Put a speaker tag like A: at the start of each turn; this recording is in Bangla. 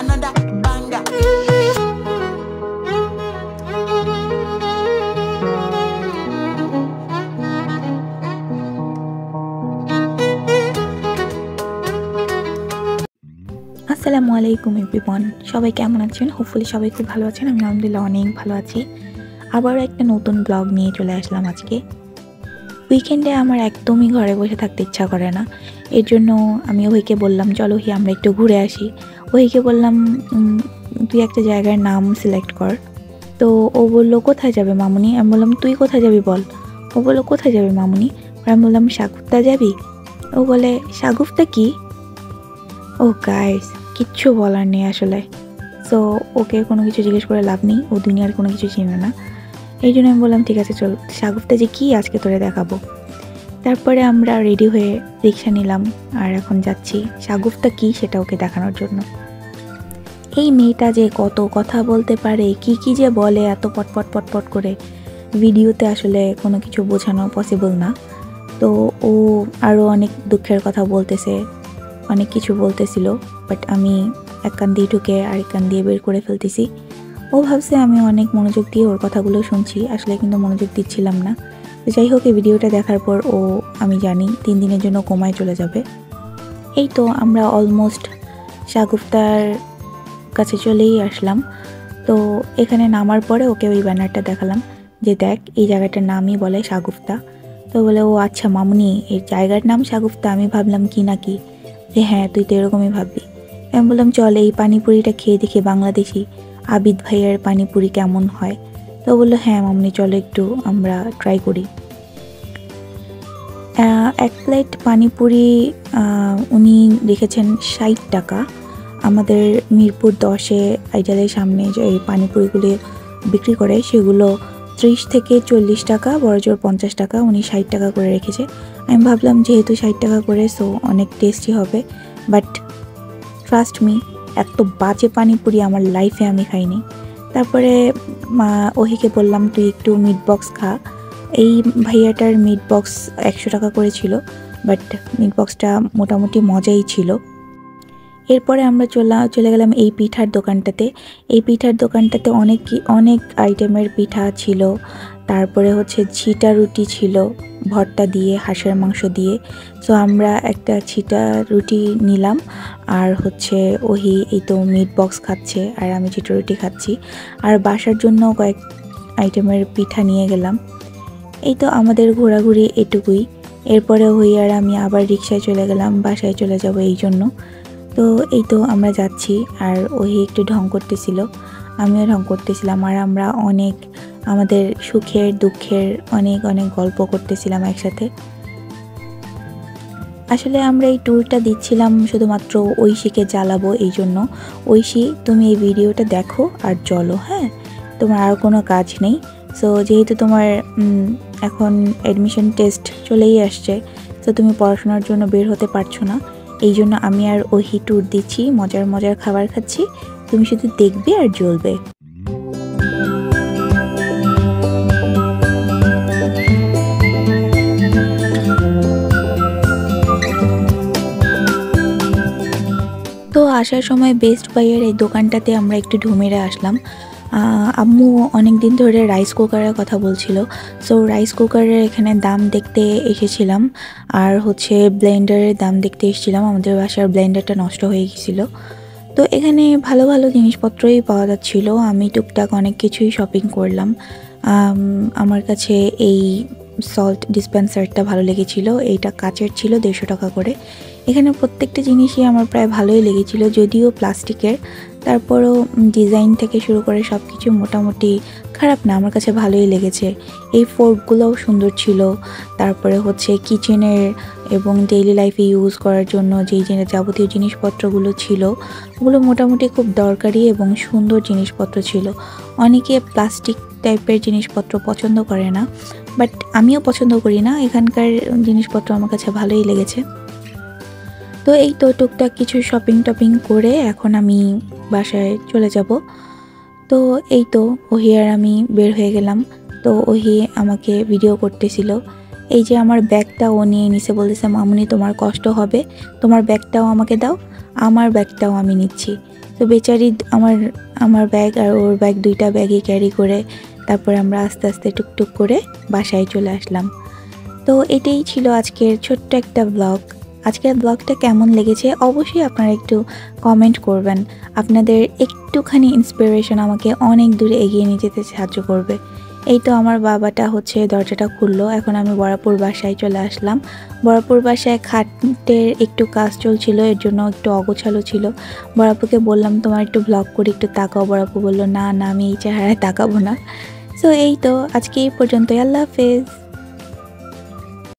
A: another banger.
B: আসসালামু আলাইকুম এভরিওয়ান, সবাই কেমন আছেন? হোপফুলি সবাই খুব ভালো আছেন। আমি আলহামদুলিল্লাহ অনেক ভালো আছি। আবার একটা নতুন ব্লগ নিয়ে চলে আসলাম আজকে। উইকেন্ডে আমার একদমই ঘরে বসে থাকতে ইচ্ছা করে না, এর জন্য আমি ওহিকে বললাম চলো ওহি আমরা একটু ঘুরে আসি। ওহিকে বললাম তুই একটা জায়গার নাম সিলেক্ট কর। তো ও বললো কোথায় যাবে মামুনি? আমি বললাম তুই কোথায় যাবি বল। ও বললো কোথায় যাবে মামুনি? আমি বললাম শাগুফতা যাবি? ও বলে শাগুফতা কি? ও গাইস, কিচ্ছু বলার নেই আসলে। সো ওকে কোনো কিছু জিজ্ঞেস করে লাভ নেই, ও দুনিয়ার কোনো কিছু চিনে না। এই জন্য আমি বললাম ঠিক আছে চল, শাগুফতা যে কি আজকে তোরে দেখাবো। তারপরে আমরা রেডি হয়ে রিক্সা নিলাম আর এখন যাচ্ছি শাগুফতা কি সেটা ওকে দেখানোর জন্য। এই মেয়েটা যে কত কথা বলতে পারে, কি কি যে বলে এত পটপট পটপট করে, ভিডিওতে আসলে কোনো কিছু বোঝানো পসিবল না। তো ও আরও অনেক দুঃখের কথা বলতেছে, অনেক কিছু বলতেছিল, বাট আমি এক কান দিয়ে ঢুকে আরেক কান দিয়ে বের করে ফেলতেছি। ও ভাবছে আমি অনেক মনোযোগ দিয়ে ওর কথাগুলো শুনছি, আসলে কিন্তু মনোযোগ দিচ্ছিলাম না। তো যাই হোক, এই ভিডিওটা দেখার পর ও আমি জানি 3 দিনের জন্য কোমায় চলে যাবে। এই তো আমরা অলমোস্ট শাগুফতার কাছে চলেই আসলাম। তো এখানে নামার পরে ওকে ওই ব্যানারটা দেখালাম যে দেখ এই জায়গাটার নামই বলে শাগুফতা। তো বলে ও আচ্ছা মামুনি, এই জায়গার নাম শাগুফতা? আমি ভাবলাম কি না কি, যে হ্যাঁ তুই তো এরকমই ভাববি। আমি বললাম চল এই পানিপুরিটা খেয়ে দেখি বাংলাদেশি আবিদ ভাইয়ের পানিপুরি কেমন হয়। তো বললো হ্যাঁ মামনি চলো একটু আমরা ট্রাই করি। 1 প্লেট পানিপুরি উনি রেখেছেন 60 টাকা। আমাদের মিরপুর 10-এ আইডালের সামনে যে এই পানিপুরিগুলি বিক্রি করে সেগুলো 30 থেকে 40 টাকা, বড়জোর 50 টাকা, উনি 60 টাকা করে রেখেছে। আমি ভাবলাম যেহেতু 60 টাকা করে সো অনেক টেস্টি হবে, বাট ট্রাস্ট মি এত বাজে পানিপুরি আমার লাইফে আমি খাইনি। তারপরে ওহিকে বললাম তুই একটু মিট বক্স খা। এই ভাইয়াটার মিট বক্স 100 টাকা করে ছিল, বাট মিট বক্সটা মোটামুটি মজাই ছিল। এরপরে আমরা চলে গেলাম এই পিঠার দোকানটাতে। এই পিঠার দোকানটাতে অনেক আইটেমের পিঠা ছিল। তারপরে হচ্ছে ছিটা রুটি ছিল ভর্তা দিয়ে, হাঁসের মাংস দিয়ে। সো আমরা একটা ছিটা রুটি নিলাম, আর হচ্ছে ওহি এই তো মিট বক্স খাচ্ছে আর আমি ছিটা রুটি খাচ্ছি, আর বাসার জন্য কয়েক আইটেমের পিঠা নিয়ে গেলাম। এই তো আমাদের ঘোরাঘুরি এটুকুই। এরপরে ওই আর আমি আবার রিক্সায় চলে গেলাম, বাসায় চলে যাব এই জন্য। তো এই তো আমরা যাচ্ছি, আর ওই একটু ঢং করতেছিল, আমিও ঢং করতেছিলাম, আর আমরা অনেক আমাদের সুখের দুঃখের অনেক গল্প করতেছিলাম একসাথে। আসলে আমরা এই ট্যুরটা দিচ্ছিলাম শুধুমাত্র ঐশীকে জ্বালাবো এই জন্য। ঐশী তুমি এই ভিডিওটা দেখো আর চলো, হ্যাঁ তোমার আর কোনো কাজ নেই। সো যেহেতু তোমার এখন অ্যাডমিশন টেস্ট চলেই আসছে, তো তুমি পড়াশোনার জন্য বের হতে পারছো না, এই জন্য আমি আর ওহি ট্যুর দিচ্ছি, মজার খাবার খাচ্ছি, তুমি শুধু দেখবে আর জ্বলবে। তো আসার সময় বেস্ট বাইয়ের এই দোকানটাতে আমরা একটু ঢুমেরে আসলাম। আম্মু অনেক দিন ধরে রাইস কুকারের কথা বলছিল, সো রাইস কুকারের এখানে দাম দেখতে এসেছিলাম, আর হচ্ছে ব্লেন্ডারের দাম দেখতে এসেছিলাম। আমাদের বাসার ব্লেন্ডারটা নষ্ট হয়ে গেছিলো। তো এখানে ভালো জিনিসপত্রই পাওয়া যাচ্ছিল। আমি টুকটাক অনেক কিছুই শপিং করলাম। আমার কাছে এই সল্ট ডিসপেন্সারটা ভালো লেগেছিল, এইটা কাচের ছিল, 150 টাকা করে। এখানে প্রত্যেকটা জিনিসই আমার প্রায় ভালোই লেগেছিল, যদিও প্লাস্টিকের, তারপরও ডিজাইন থেকে শুরু করে সব কিছু মোটামুটি খারাপ না, আমার কাছে ভালোই লেগেছে। এই ফোর্কগুলোও সুন্দর ছিল। তারপরে হচ্ছে কিচেনের এবং ডেইলি লাইফে ইউজ করার জন্য যেই যাবতীয় জিনিসপত্রগুলো ছিল ওগুলো মোটামুটি খুব দরকারি এবং সুন্দর জিনিসপত্র ছিল। অনেকে প্লাস্টিক টাইপের জিনিসপত্র পছন্দ করে না, বাট আমিও পছন্দ করি না। এখানকার জিনিসপত্র আমার কাছে ভালোই লেগেছে। তো এই তো টুকটাক কিছু শপিং করে এখন আমি বাসায় চলে যাব। তো এই তো ওহি আর আমি বের হয়ে গেলাম। তো ওহি আমাকে ভিডিও করতেছিল। এই যে আমার ব্যাগটা ও নিয়ে নিছে, বলতেছে মামুনি তোমার কষ্ট হবে, তোমার ব্যাগটাও আমাকে দাও, আমার ব্যাগটাও আমি নিচ্ছি। তো বেচারি আমার আমার ব্যাগ আর ওর ব্যাগ দুইটা ব্যাগই ক্যারি করে তারপরে আমরা আস্তে আস্তে টুকটুক করে বাসায় চলে আসলাম। তো এটাই ছিল আজকের ছোট্ট একটা ব্লগ। আজকের ব্লগটা কেমন লেগেছে অবশ্যই আপনারা একটু কমেন্ট করবেন। আপনাদের একটুখানি ইন্সপিরেশন আমাকে অনেক দূরে এগিয়ে নিয়ে যেতে সাহায্য করবে। এই তো আমার বাবাটা হচ্ছে দরজাটা খুললো। এখন আমি বরাপুর বাসায় চলে আসলাম। বরাপুর বাসায় খাটের একটু কাজ চলছিল, এর জন্য একটু অগোছালো ছিল। বরাপুকে বললাম তোমার একটু ব্লগ করি, একটু তাকাও। বরাপু বললো না না, আমি এই চেহারায় তাকাবো না। সো এই তো আজকে এই পর্যন্তই। আল্লাহ হাফেজ।